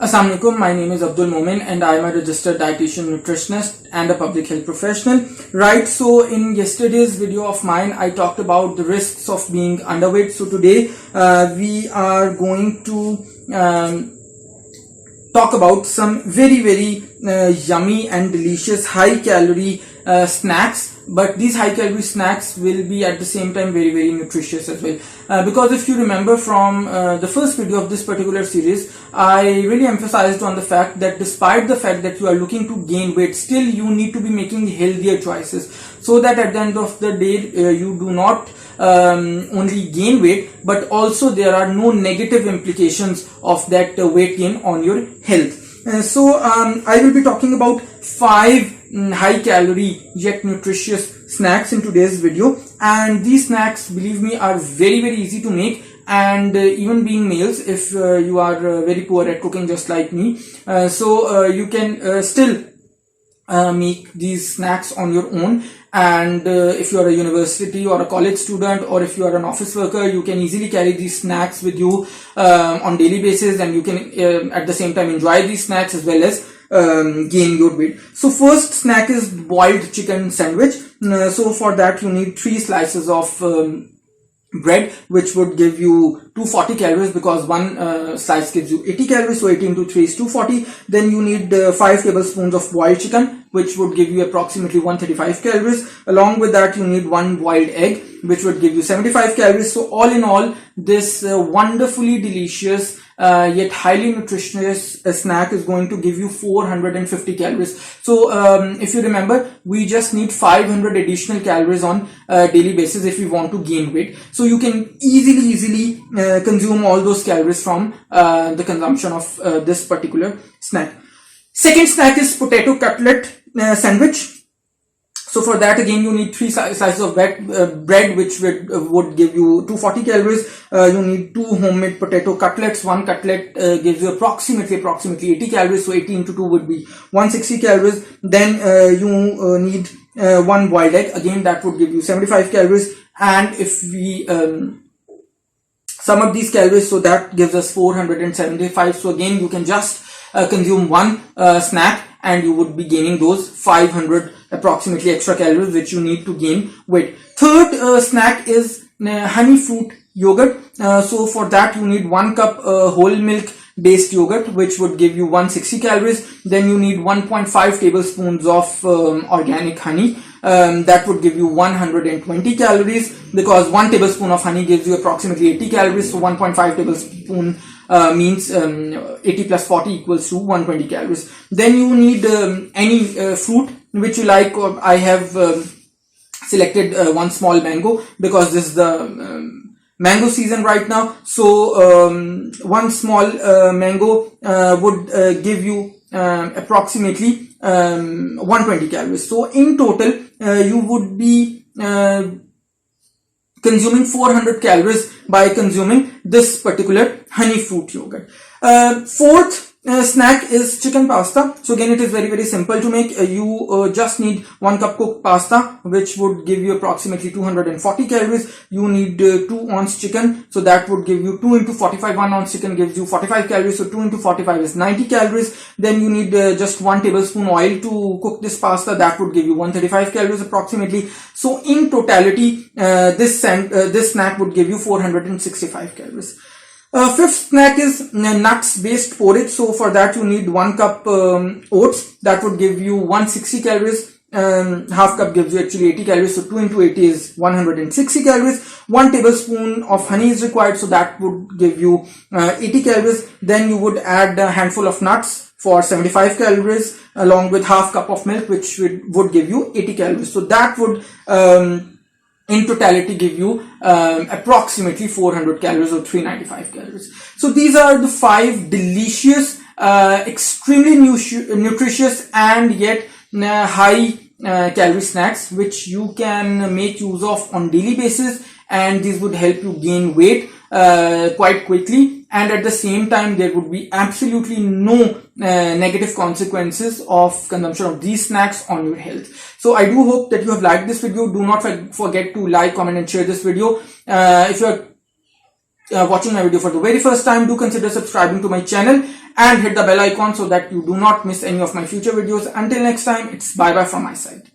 Assalamu alaikum, my name is Abdul Momin and I am a registered dietitian, nutritionist and a public health professional. Right, so in yesterday's video of mine, I talked about the risks of being underweight. So today we are going to talk about some very yummy and delicious high calorie snacks, but these high calorie snacks will be at the same time very nutritious as well, because if you remember from the first video of this particular series, I really emphasized on the fact that despite the fact that you are looking to gain weight, still you need to be making healthier choices so that at the end of the day you do not only gain weight, but also there are no negative implications of that weight gain on your health. So I will be talking about 5 high calorie yet nutritious snacks in today's video, and these snacks, believe me, are very easy to make, and even being males, if you are very poor at cooking just like me, so you can still make these snacks on your own. And if you are a university or a college student, or if you are an office worker, you can easily carry these snacks with you on daily basis, and you can at the same time enjoy these snacks as well as gain your weight. So first snack is boiled chicken sandwich. So for that you need 3 slices of bread, which would give you 240 calories, because one slice gives you 80 calories, so 80 into 3 is 240. Then you need 5 tablespoons of boiled chicken, which would give you approximately 135 calories. Along with that you need 1 boiled egg, which would give you 75 calories. So all in all, this wonderfully delicious yet highly nutritious snack is going to give you 450 calories. So if you remember, we just need 500 additional calories on a daily basis if we want to gain weight. So you can easily consume all those calories from the consumption of this particular snack. Second snack is potato cutlet sandwich. So for that again you need 3 slices of bread, which would give you 240 calories. You need 2 homemade potato cutlets. One cutlet gives you approximately 80 calories, so 80 into 2 would be 160 calories. Then you need 1 boiled egg, again that would give you 75 calories. And if we sum up these calories, so that gives us 475. So again you can just consume one snack and you would be gaining those 500 approximately extra calories which you need to gain weight. Third snack is honey fruit yogurt. So for that you need 1 cup whole milk based yogurt, which would give you 160 calories. Then you need 1.5 tablespoons of organic honey. That would give you 120 calories, because 1 tablespoon of honey gives you approximately 80 calories. So 1.5 tablespoon means 80 plus 40 equals to 120 calories. Then you need any fruit which you like. I have selected 1 small mango, because this is the mango season right now. So 1 small mango would give you approximately 120 calories. So in total you would be consuming 400 calories by consuming this particular honey fruit yogurt. Fourth snack is chicken pasta. So again it is very simple to make. You just need 1 cup cooked pasta, which would give you approximately 240 calories. You need 2 ounce chicken, so that would give you 2 into 45. 1 ounce chicken gives you 45 calories, so 2 into 45 is 90 calories. Then you need just 1 tablespoon oil to cook this pasta, that would give you 135 calories approximately. So in totality this snack would give you 465 calories. Fifth snack is nuts based porridge. So for that you need 1 cup oats, that would give you 160 calories. Half cup gives you actually 80 calories, so 2 into 80 is 160 calories. 1 tablespoon of honey is required, so that would give you 80 calories. Then you would add a handful of nuts for 75 calories, along with half cup of milk, which would give you 80 calories. So that would in totality give you approximately 400 calories or 395 calories. So these are the 5 delicious, extremely nutritious and yet high calorie snacks which you can make use of on daily basis, and these would help you gain weight quite quickly, and at the same time there would be absolutely no negative consequences of consumption of these snacks on your health. So I do hope that you have liked this video. Do not forget to like, comment and share this video. If you are watching my video for the very first time, do consider subscribing to my channel and hit the bell icon so that you do not miss any of my future videos. Until next time, it's bye bye from my side.